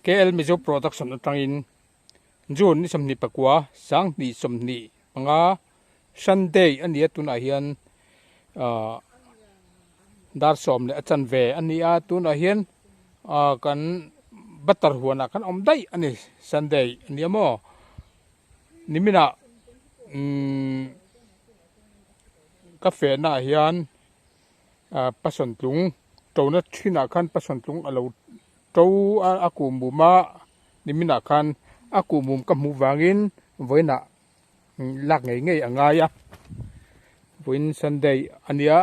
KL Mizo Production atangin June ni somni pakwa sang ni somni panga Sunday ania tuna hian dar som le achan ve ania tuna hian kan batar huana kan omdai ani Sunday ania mo nimina cafe na hian pason tlung tona thina khan pason tlung alo to akumuma nimina khan akumum ka mu wangin voina lak ngei ngei anga ya voin Sunday ania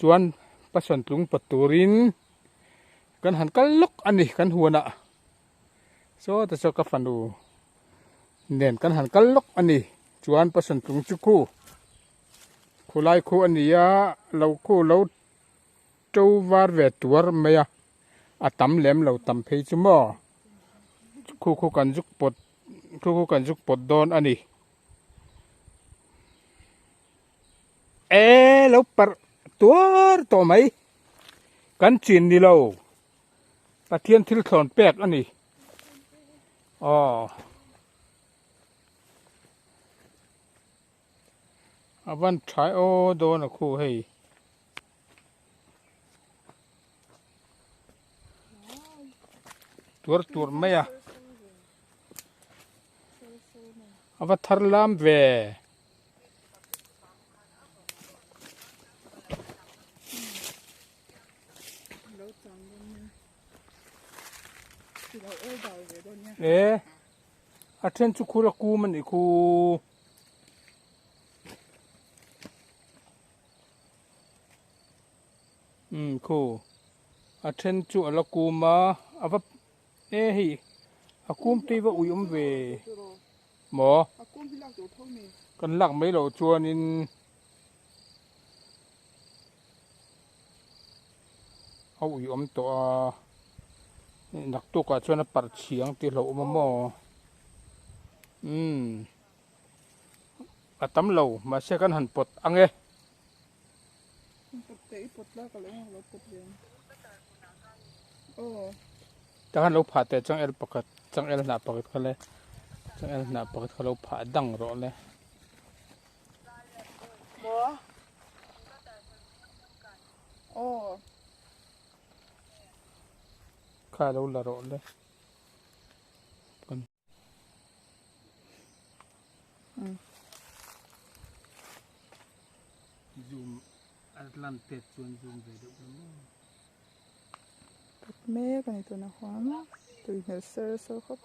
chuan pason tlung paturin kan han kallok ani kan huana so ta so ka fanu nen kan han kallok ani chuan pason tlung chu khulai khu ania lo khu lo to war ve tur meya atam lem lo tam phei chu mo khu kan juk pot don ani lo par tuar to mai kan chin ni lo pathian thil thon pek ani avan thai o do na khu hei tur maya ava thar lam ve athen chu khula ku man i khu khu athen chu ala kuma ava hi akum tiwa uyum ve mo kan lak mai lo chuan in au uyum to nak tu ka chuan par chiang ti lo ma mo atam lo ma se kan han pot ange tahan lo pha te chang el pakat chang el na pakat khale chang el na pakat khalo pha dang ro le kha lo la ro le zoom Atlantic chuan zoom ve do me kan ito na khwama tui hel ser so khop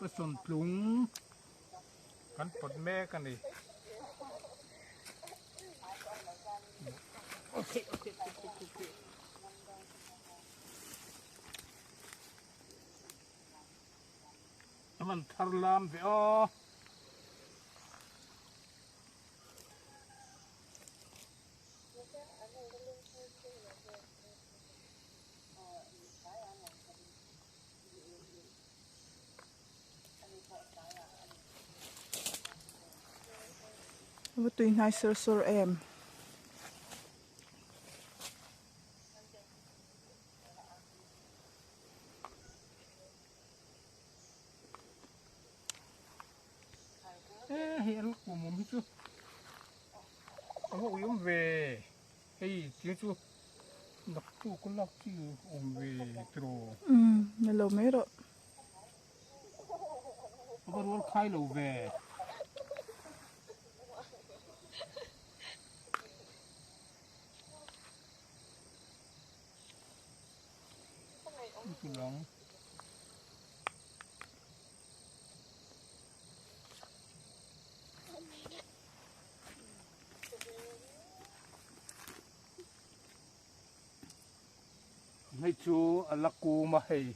pason tlung kan pot me kan ni okay aman thar lam ve What tui ngai ser em hi al ku mum hi chu amo uyum ve hei chi chu nak tu ko lak chi ve tro me lo me ro abar wal khai lo ve long mấy chú alaku mà hay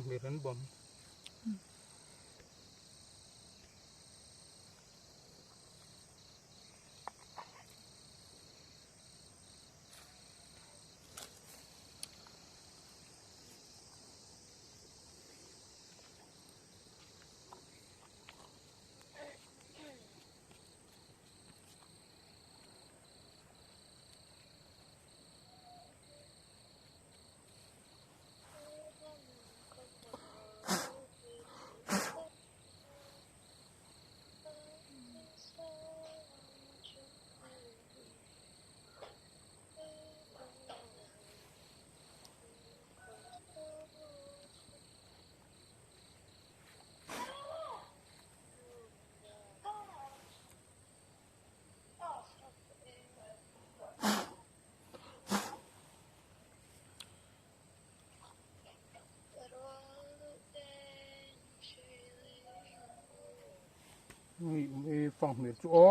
เลยรันบอมไม่ฟังเหนือจูอ๋อ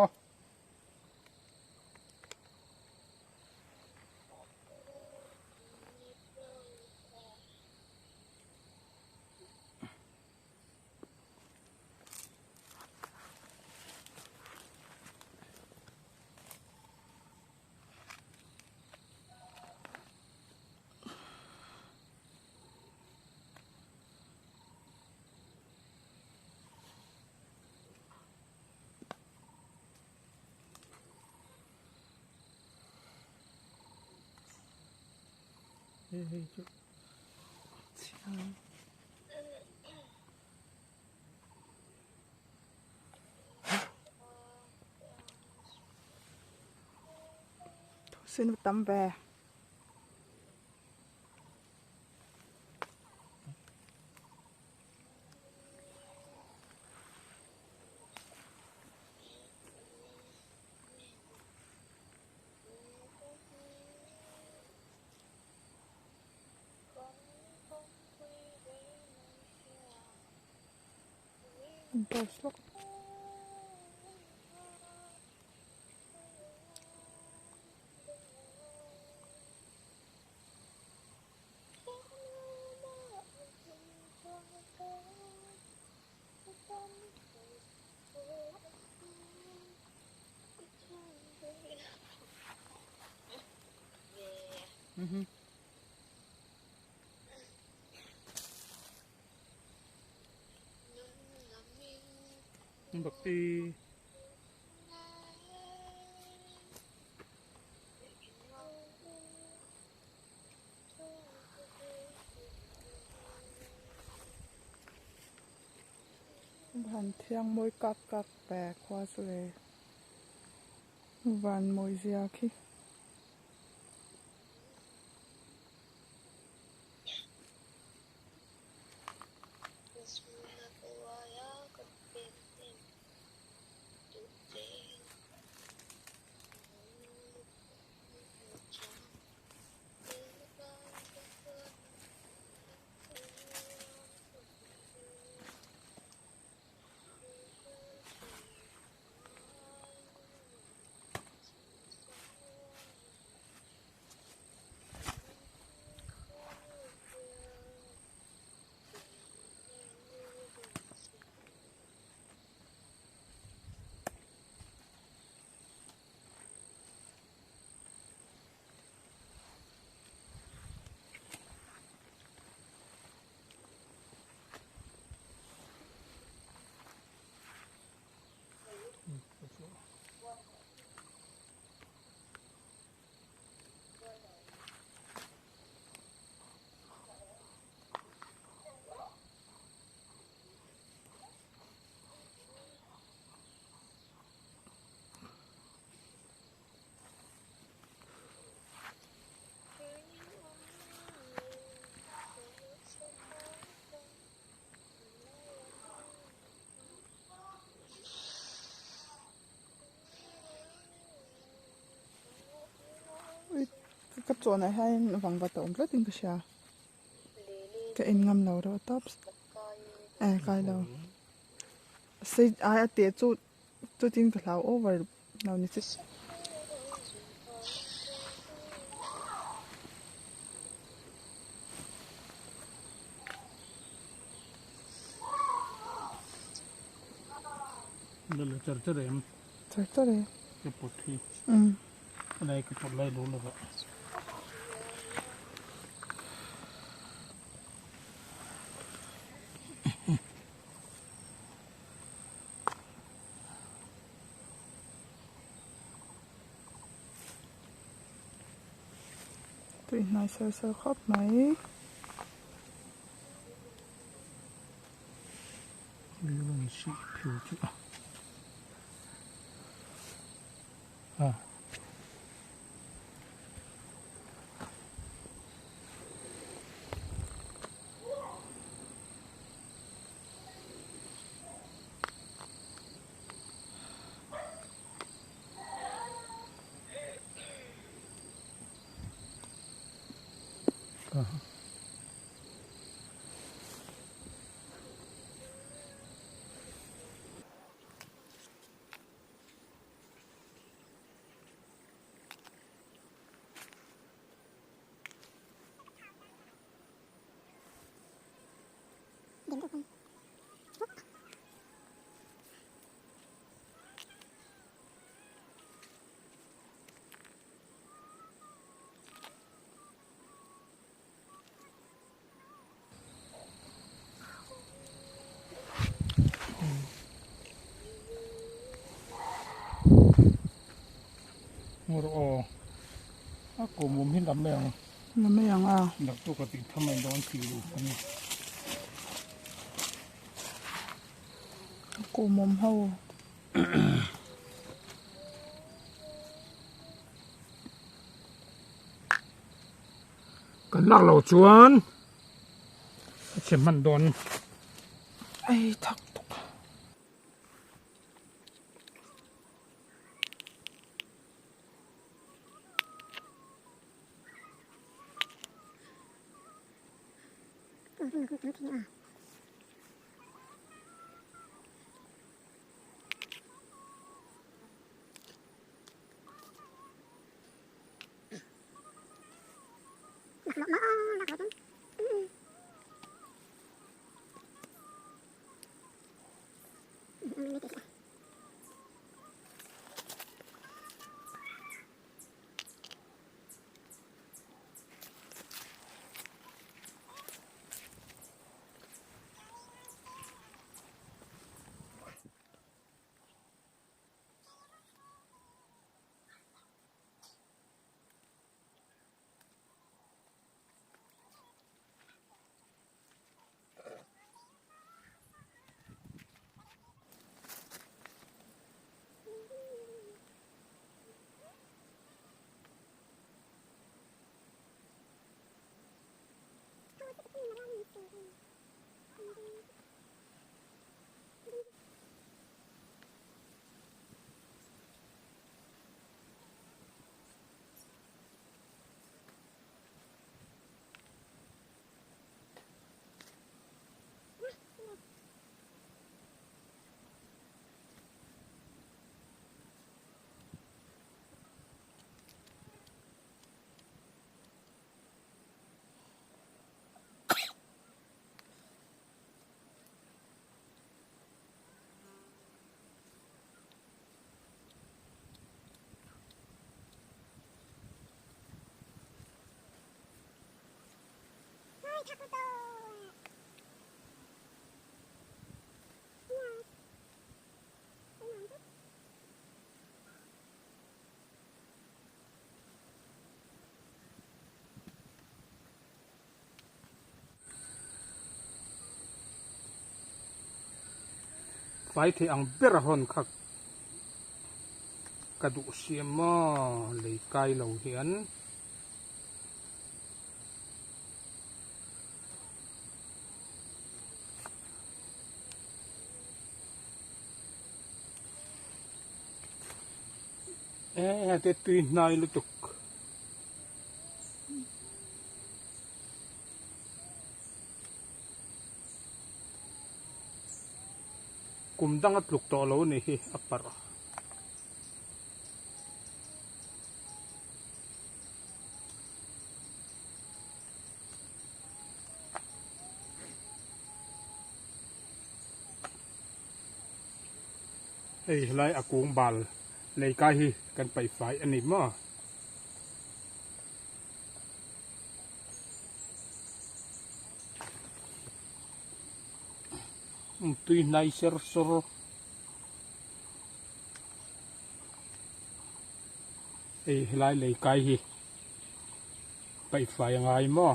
เฮ้ยจู xin tắm về Bớt lúc bậc ti Van thiang môi cắc cắc bè qua rồi van môi zia khi cái chỗ này hay vắng vật ổn rất tinh cái cái in ngâm lâu đó top cái lâu xây ai tiệt chút chút tinh cái lâu over lâu như thế นั่นแหละจะเริ่ม tractor đấy จะปวดที่ ừ อะไรก็ปวดไล่รู้แล้วก็ tụi này sơ khóc mấy เรื่องสีผิวจุอ่ะงัวรออากูมุมหินดำแดง nó mới ăn à ดักตัวกติทำไมโดนผิวอันนี้ cô mồm hâu กันนักเหล่าชวนเชื่อมันโดน ai thắc tụcไฟที่อังเบรหอนคักกระดูเสียมาเลยไกลเหล่าเหียนแต่ตีนายลุตุกกุมดังอัดลุกต่อแล้วนี่อัปปะระ ไอ้ไรอากงบาลเลยกายกันไปฝ่ายอันนี้มาตุยนายเซอร์ซอร์ไอ้ไรเลยกายไปฝ่ายยังไงมา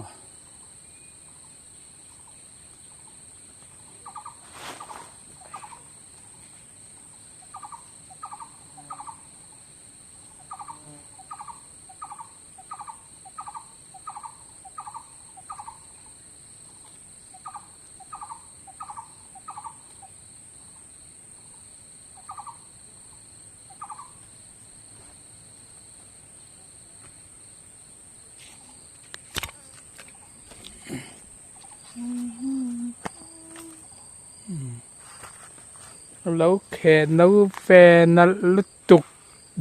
แล้วแค่นู้แฟนนั่นลุตุก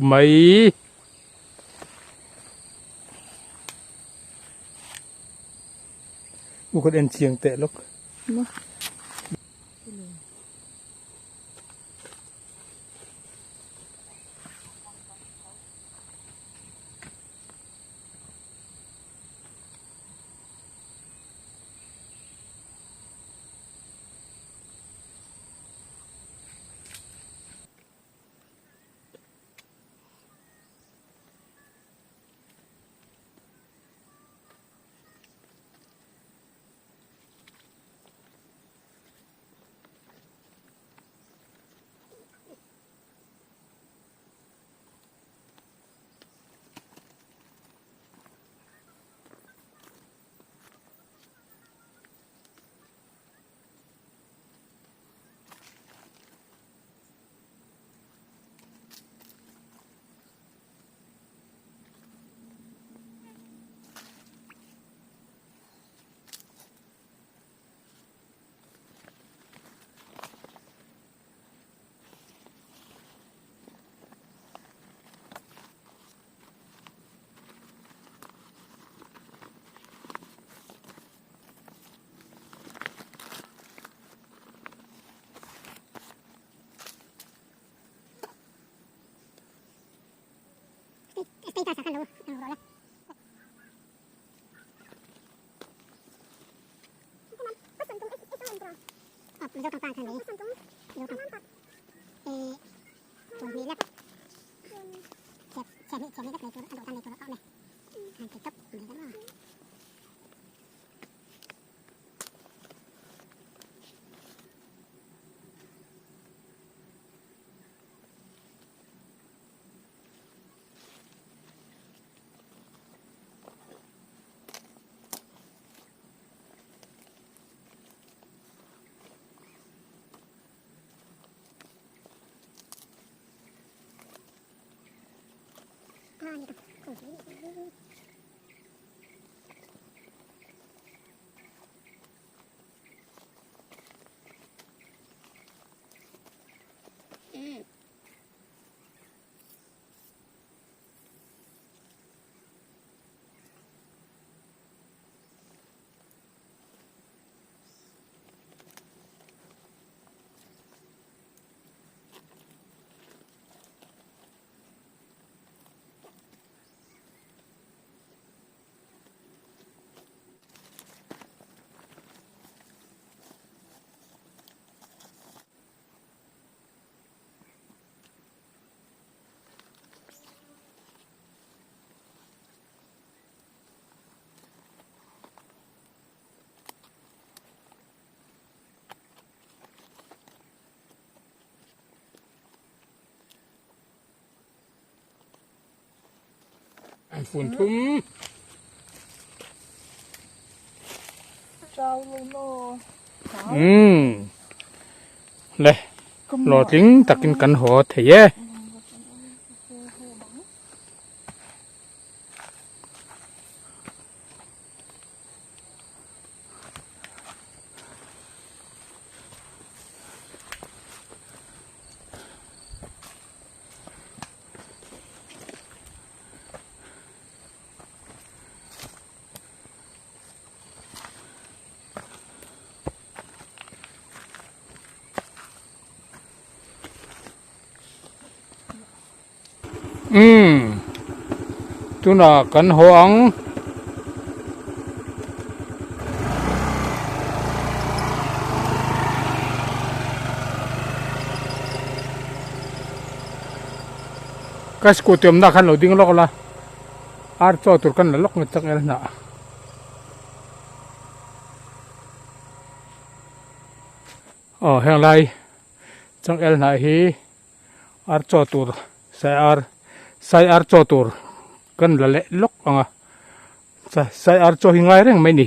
ไหมบุคคลเอ็นเชียงเตะลูก มาEstoy sacando rola. Vô trong phòng thằng này. Vô trong. Rồi đi lắp. Xe đi lắp này cho nó ăn đồ tan này cho nó này. Hàng cái tóc này đó.ฝุ่นทุ่ม เจ้าโลโล เลยรอทิ้งตักกินกันหัวเถีย tuna kan hoang kas ko tiam na kan lo ding lok la ar cho tur kan lok ngi tak el na heng lai chang el na hi ar cho tur sai ar cho tur kan la le lok anga sai ar cho hi ngai reng mai ni